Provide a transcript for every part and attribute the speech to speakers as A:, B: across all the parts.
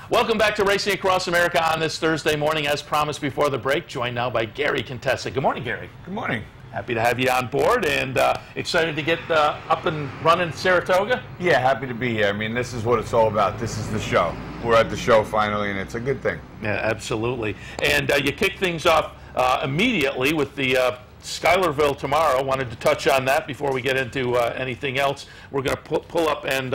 A: Welcome back to Racing Across America on this Thursday morning, as promised before the break. Joined now by Gary Contessa. Good morning, Gary.
B: Good morning.
A: Happy to have you on board, and excited to get up and running Saratoga.
B: Yeah, happy to be here. I mean, this is what it's all about. This is the show. We're at the show finally, and it's a good thing.
A: Yeah, absolutely. And you kick things off immediately with the Schuylerville tomorrow. Wanted to touch on that before we get into anything else. We're going to pull up and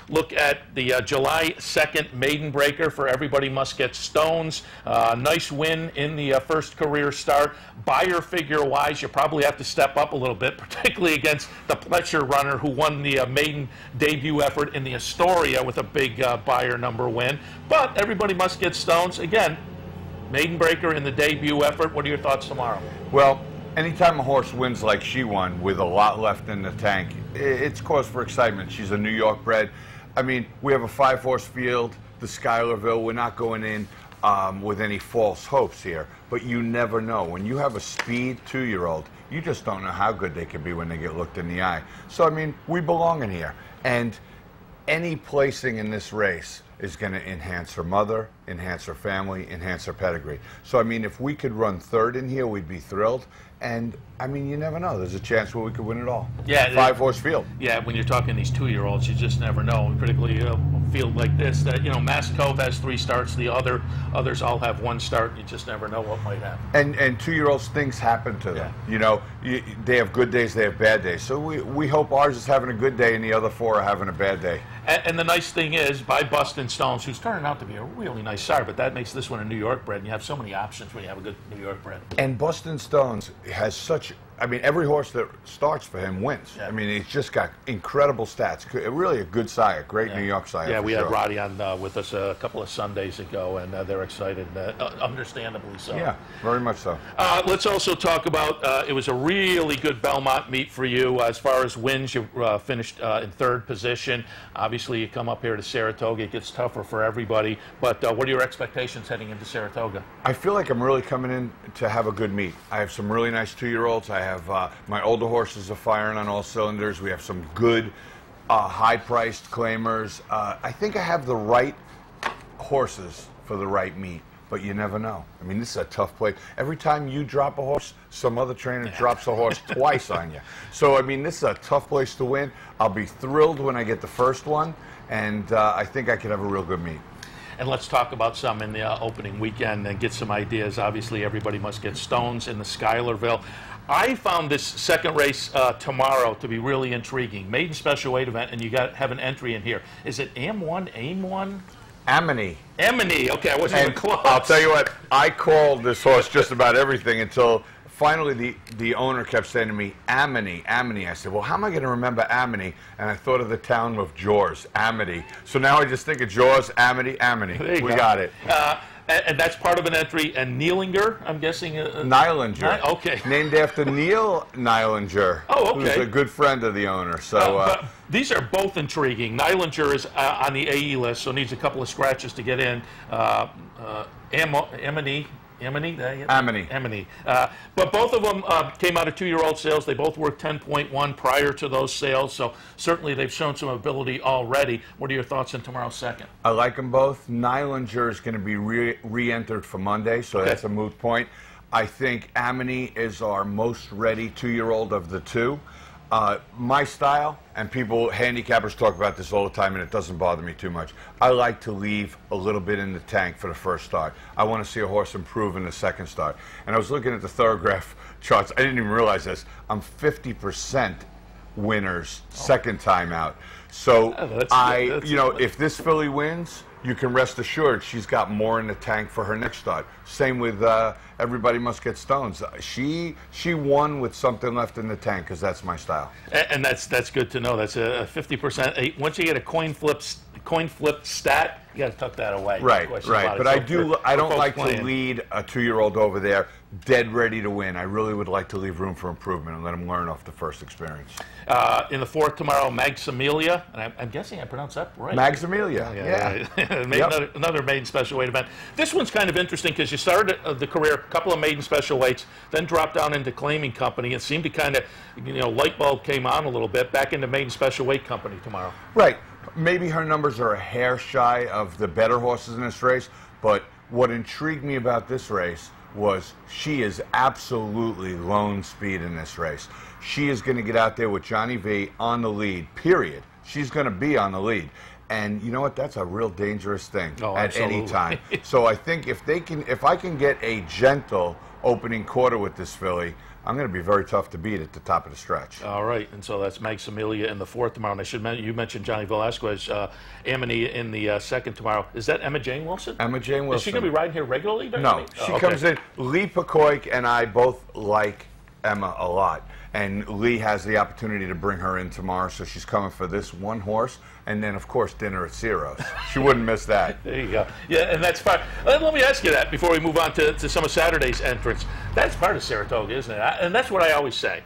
A: look at the July 2nd maiden breaker for Everybody Must Get Stones. Nice win in the first career start. Buyer figure-wise, you probably have to step up a little bit, particularly against the Pletcher runner who won the maiden debut effort in the Astoria with a big buyer number win. But Everybody Must Get Stones, again, maiden breaker in the debut effort. What are your thoughts tomorrow?
B: Well, anytime a horse wins like she won with a lot left in the tank, it's cause for excitement. She's a New York bred. I mean, we have a 5-horse field, the Schuylerville. We're not going in with any false hopes here, but you never know. When you have a speed 2-year-old, you just don't know how good they can be when they get looked in the eye. So, I mean, we belong in here. And any placing in this race is going to enhance her mother, enhance her family, enhance her pedigree. So, I mean, if we could run third in here, we'd be thrilled. And, I mean, you never know. There's a chance where we could win it all.
A: Yeah,
B: 5-horse field.
A: Yeah, when you're talking these 2-year-olds, you just never know. And particularly a field like this, that, you know, Mass Cove has 3 starts. The others all have 1 start. You just never know what might happen.
B: And 2-year-olds, things happen to them. Yeah. You know, they have good days, they have bad days. So we hope ours is having a good day and the other 4 are having a bad day.
A: And the nice thing is, by Bustin' Stones, who's turning out to be a really nice sire, but that makes this one a New York bred, and you have so many options when you have a good New York bred.
B: And Bustin' Stones has such, I mean, every horse that starts for him wins. Yeah. I mean, he's just got incredible stats. Really a good sire, great New York sire.
A: Yeah, we had Roddy on with us a couple of Sundays ago, and they're excited, understandably so.
B: Yeah, very much so.
A: Let's also talk about, it was a really good Belmont meet for you. As far as wins, you finished in 3rd position. Obviously, you come up here to Saratoga, it gets tougher for everybody. But what are your expectations heading into Saratoga?
B: I feel like I'm really coming in to have a good meet. I have some really nice 2-year-olds. I have my older horses are firing on all cylinders. We have some good, high-priced claimers. I think I have the right horses for the right meet. But you never know. I mean, this is a tough place. Every time you drop a horse, some other trainer drops a horse twice on you. So, I mean, this is a tough place to win. I'll be thrilled when I get the first one, and I think I could have a real good meet.
A: And let's talk about some in the opening weekend and get some ideas. Obviously, Everybody Must Get Stones in the Schuylerville. I found this second race tomorrow to be really intriguing. Maiden special weight event, and you have an entry in here. Is it AM1, AIM1?
B: Amity.
A: Amity, okay, I wasn't even close.
B: I'll tell you what, I called this horse just about everything until finally the owner kept saying to me, Amity, Amity. I said, well, how am I going to remember Amity? And I thought of the town of Jaws, Amity. So now I just think of Jaws, Amity, Amity. We got it.
A: And that's part of an entry. And Neilinger, I'm guessing?
B: Neilinger.
A: Okay.
B: Named after Neil Neilinger.
A: Oh, okay.
B: Who's a good friend of the owner. So
A: but these are both intriguing. Neilinger is on the AE list, so needs a couple of scratches to get in. Amity. But both of them came out of 2-year-old sales. They both worked 10.1 prior to those sales, so certainly they've shown some ability already. What are your thoughts on tomorrow's second?
B: I like them both. Neilinger is going to be re-entered for Monday, so that's a moot point. I think Amity is our most ready 2-year-old of the 2. My style, and people, handicappers talk about this all the time, and it doesn't bother me too much. I like to leave a little bit in the tank for the first start. I want to see a horse improve in the second start. And I was looking at the Thorograph charts. I didn't even realize this. I'm 50% winners second time out. So you know, if this filly wins, you can rest assured she's got more in the tank for her next start. Same with Everybody Must Get Stones. She won with something left in the tank, because that's my style.
A: And that's good to know. That's a 50%. Once you get a coin flip stat, you got to tuck that away.
B: Right. But I don't like to lead a 2-year-old over there dead ready to win. I really would like to leave room for improvement and let him learn off the first experience.
A: In the 4th tomorrow, Maximilia, and I'm guessing I pronounced that right.
B: Maximilia,
A: yeah. Another maiden special weight event. This one's kind of interesting because you started the career, a couple of maiden special weights, then dropped down into claiming company. It seemed to kind of, light bulb came on a little bit, back into maiden special weight company tomorrow.
B: Right. maybe her numbers are a hair shy of the better horses in this race, but what intrigued me about this race was she is absolutely lone speed in this race. She is going to get out there with Johnny V on the lead, period. She's going to be on the lead. And you know what? That's a real dangerous thing at any time. So I think if I can get a gentle opening quarter with this filly, I'm going to be very tough to beat at the top of the stretch.
A: All right, and so that's Maximilia in the 4th tomorrow. And I should mention, you mentioned Johnny Velasquez, Amity in the 2nd tomorrow. Is that Emma Jane Wilson?
B: Emma Jane Wilson.
A: Is she going to be riding here regularly?
B: No, she comes in. Lee Pecoik and I both like Emma a lot. And Lee has the opportunity to bring her in tomorrow, so she's coming for this one horse, and then, of course, dinner at Ciro's. She wouldn't miss that.
A: There you go. Yeah, and that's fine. Let me ask you that before we move on to some of Saturday's entrants. That's part of Saratoga, isn't it? And that's what I always say.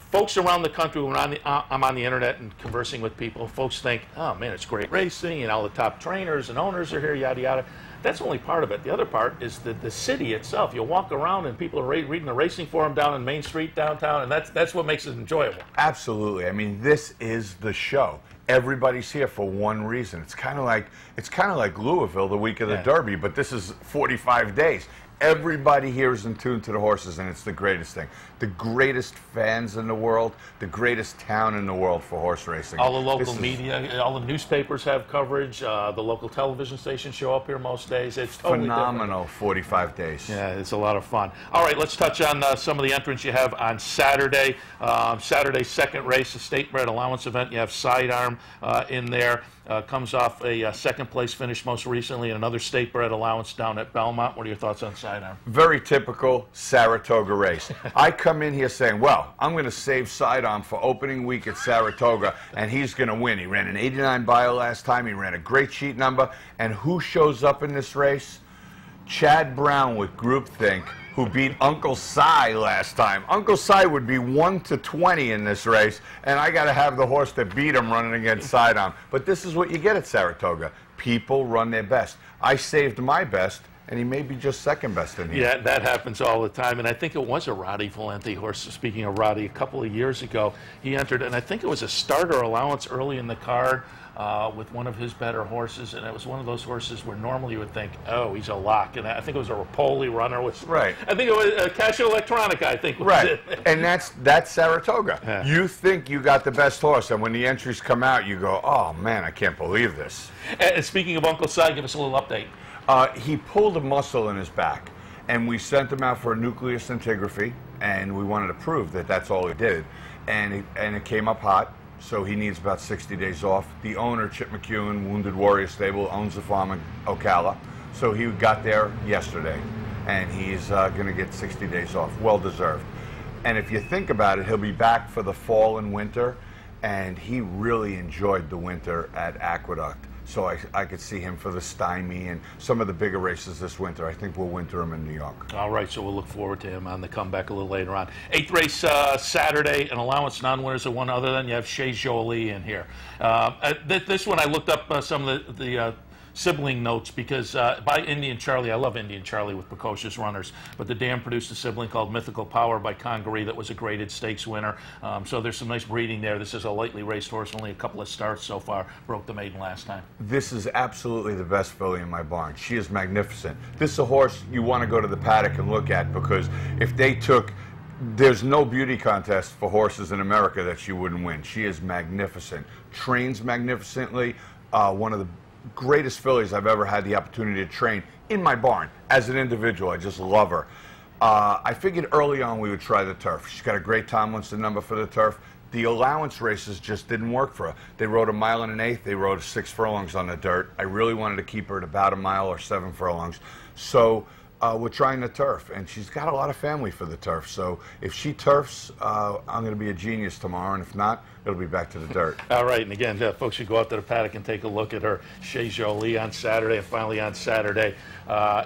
A: Folks around the country, when I'm on the internet and conversing with people, folks think, oh, man, it's great racing, and all the top trainers and owners are here, yada, yada. That's only part of it. The other part is the city itself. You'll walk around and people are reading the racing forum down in Main Street downtown, and that's what makes it enjoyable.
B: Absolutely. I mean, this is the show. Everybody's here for one reason. It's kind of like Louisville the week of the Derby, but this is 45 days. Everybody here is in tune to the horses, and it's the greatest thing. The greatest fans in the world, the greatest town in the world for horse racing.
A: All the local media, all the newspapers have coverage. The local television stations show up here most days. It's totally
B: phenomenal.
A: Different.
B: 45 days.
A: Yeah, it's a lot of fun. All right, let's touch on some of the entrants you have on Saturday. Saturday's 2nd race, the State Bred Allowance event. You have Sidearm in there. Comes off a 2nd place finish most recently in another State Bred Allowance down at Belmont. What are your thoughts on Sidearm?
B: Very typical Saratoga race. I come in here saying, well, I'm going to save Sidearm for opening week at Saratoga, and he's going to win. He ran an 89 bio last time. He ran a great sheet number. And who shows up in this race? Chad Brown with Groupthink, who beat Uncle Si last time. Uncle Si would be 1-20 in this race, and I got to have the horse that beat him running against Sidearm. But this is what you get at Saratoga. People run their best. I saved my best, and he may be just 2nd best in here.
A: Yeah, that happens all the time, and I think it was a Roddy Valenti horse. Speaking of Roddy, a couple of years ago, he entered, and I think it was a starter allowance early in the card with one of his better horses, and it was one of those horses where normally you would think, oh, he's a lock, and I think it was a Rapoli runner.
B: Right.
A: I think it was Casio Electronica, I think.
B: Right, and that's Saratoga. Yeah. You think you got the best horse, and when the entries come out, you go, oh, man, I can't believe this.
A: And speaking of Uncle Si, give us a little update.
B: He pulled a muscle in his back, and we sent him out for a nucleus scintigraphy, and we wanted to prove that that's all he did. And it came up hot, so he needs about 60 days off. The owner, Chip McEwen, Wounded Warrior Stable, owns the farm in Ocala, so he got there yesterday, and he's going to get 60 days off, well-deserved. And if you think about it, he'll be back for the fall and winter, and he really enjoyed the winter at Aqueduct. So I could see him for the Stymie and some of the bigger races this winter. I think we'll winter him in New York.
A: All right, so we'll look forward to him on the comeback a little later on. 8th race Saturday, an allowance non-winners of one other. Then you have Chez Jolie in here. This one I looked up some of the sibling notes because by Indian Charlie, I love Indian Charlie with precocious runners, but the dam produced a sibling called Mythical Power by Congaree that was a graded stakes winner. So there's some nice breeding there. This is a lightly raced horse, only a couple of starts so far, broke the maiden last time.
B: This is absolutely the best filly in my barn. She is magnificent. This is a horse you want to go to the paddock and look at because if they took there's no beauty contest for horses in America that she wouldn't win. She is magnificent, trains magnificently, one of the greatest fillies I've ever had the opportunity to train in my barn as an individual. I just love her. I figured early on we would try the turf. She's got a great Tomlinson number for the turf. The allowance races just didn't work for her. They rode 1 1/8. They rode 6 furlongs on the dirt. I really wanted to keep her at about 1 mile or 7 furlongs. So we're trying the turf, and she's got a lot of family for the turf. So if she turfs, I'm going to be a genius tomorrow, and if not, it'll be back to the dirt.
A: All right, and again, folks should go out to the paddock and take a look at her Chez Jolie on Saturday, and finally on Saturday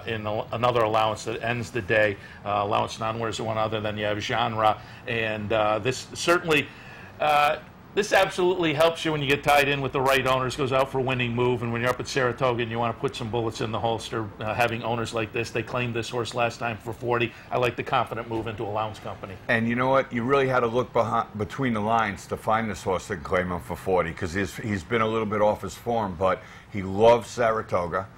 A: in another allowance that ends the day. Allowance non-winners of one other, then you have genre, and this certainly This absolutely helps you when you get tied in with the right owners, goes out for a winning move, and when you're up at Saratoga and you want to put some bullets in the holster, having owners like this, they claimed this horse last time for 40. I like the confident move into a Lowndes company.
B: And you know what? You really had to look between the lines to find this horse and claim him for 40, because he's been a little bit off his form, but he loves Saratoga.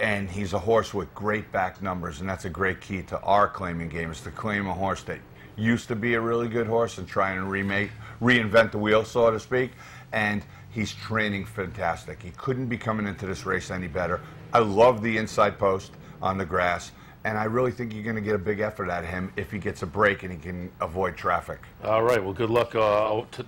B: And he's a horse with great back numbers, and that's a great key to our claiming game, is to claim a horse that used to be a really good horse and try and reinvent the wheel, so to speak. And he's training fantastic. He couldn't be coming into this race any better. I love the inside post on the grass, and I really think you're going to get a big effort out of him if he gets a break and he can avoid traffic. All
A: right. Well, good luck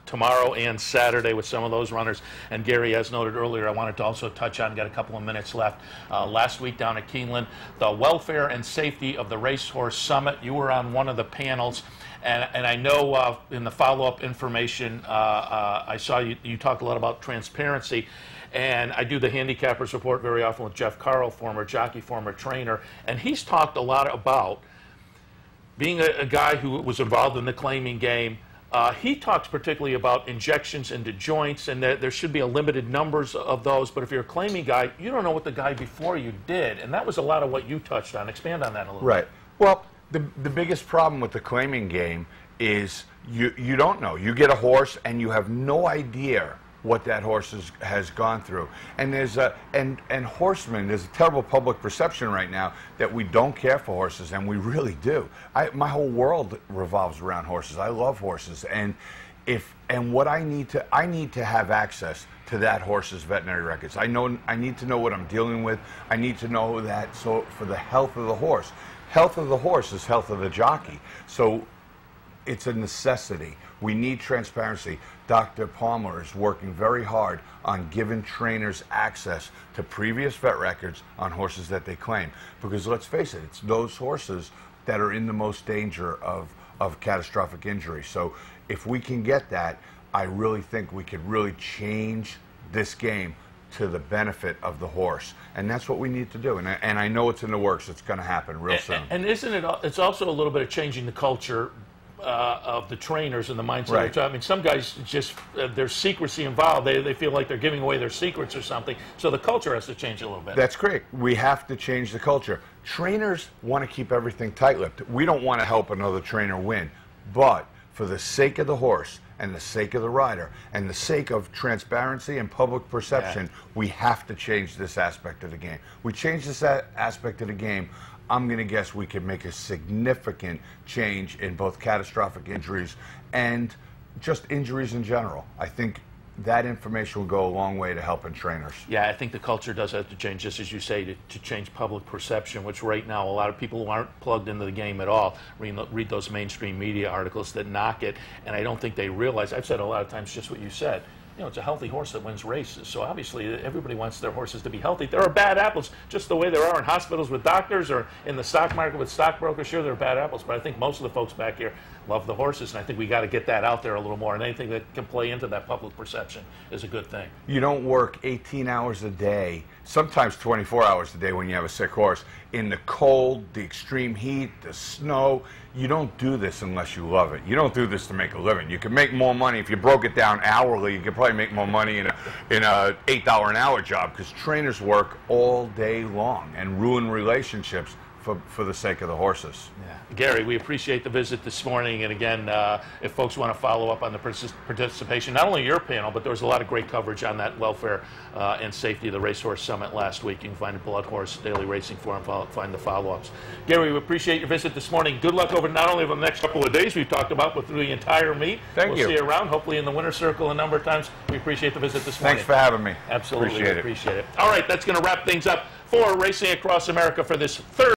A: tomorrow and Saturday with some of those runners. And Gary, as noted earlier, I wanted to also touch on, got a couple of minutes left. Last week down at Keeneland, the welfare and safety of the Racehorse Summit. You were on one of the panels. And I know in the follow-up information, I saw you talk a lot about transparency. And I do the Handicappers Report very often with Jeff Carl, former jockey, former trainer. And he's talked a lot about being a guy who was involved in the claiming game. He talks particularly about injections into joints, and that there should be a limited numbers of those. But if you're a claiming guy, you don't know what the guy before you did. And that was a lot of what you touched on. Expand on that a little bit.
B: Right. Well, the biggest problem with the claiming game is you don't know. You get a horse and you have no idea what that horse has gone through. And there's horsemen, there's a terrible public perception right now that we don't care for horses, and we really do. My whole world revolves around horses. I love horses, and what I need to have access to that horse's veterinary records. I need to know what I'm dealing with. I need to know that, so for the health of the horse. Health of the horse is health of the jockey. So it's a necessity. We need transparency. Dr. Palmer is working very hard on giving trainers access to previous vet records on horses that they claim. Because let's face it, it's those horses that are in the most danger of catastrophic injury. So if we can get that, I really think we could really change this game to the benefit of the horse. And that's what we need to do. And I know it's in the works. It's going to happen real soon.
A: And isn't it, it's also a little bit of changing the culture of the trainers and the mindset. Right. I mean, some guys just, there's secrecy involved. They feel like they're giving away their secrets or something. So the culture has to change a little bit.
B: That's great. We have to change the culture. Trainers want to keep everything tight-lipped. We don't want to help another trainer win. But for the sake of the horse and the sake of the rider and the sake of transparency and public perception, we have to change this aspect of the game. We change this aspect of the game, I'm going to guess we could make a significant change in both catastrophic injuries and just injuries in general. I think that information will go a long way to helping trainers.
A: Yeah, I think the culture does have to change, just as you say, to change public perception, which right now a lot of people who aren't plugged into the game at all read those mainstream media articles that knock it, and I don't think they realize, I've said a lot of times just what you said, you know, it's a healthy horse that wins races. So obviously everybody wants their horses to be healthy. There are bad apples, just the way there are in hospitals with doctors or in the stock market with stockbrokers. Sure, there are bad apples, but I think most of the folks back here love the horses, and I think we got to get that out there a little more. And anything that can play into that public perception is a good thing.
B: You don't work 18 hours a day, sometimes 24 hours a day when you have a sick horse, in the cold, the extreme heat, the snow. You don't do this unless you love it. You don't do this to make a living. You can make more money if you broke it down hourly. You could probably make more money in a $8 an hour job, because trainers work all day long and ruin relationships for the sake of the horses.
A: Yeah. Gary, we appreciate the visit this morning, and again, if folks want to follow up on the participation, not only your panel, but there was a lot of great coverage on that welfare and safety of the Racehorse Summit last week. You can find the Blood Horse Daily Racing Forum, find the follow-ups. Gary, we appreciate your visit this morning. Good luck over not only over the next couple of days we've talked about, but through the entire meet.
B: Thank you.
A: We'll see you around, hopefully in the winner's circle a number of times. We appreciate the visit this morning.
B: Thanks for having me.
A: Absolutely, appreciate it. All right, that's going to wrap things up for Racing Across America for this third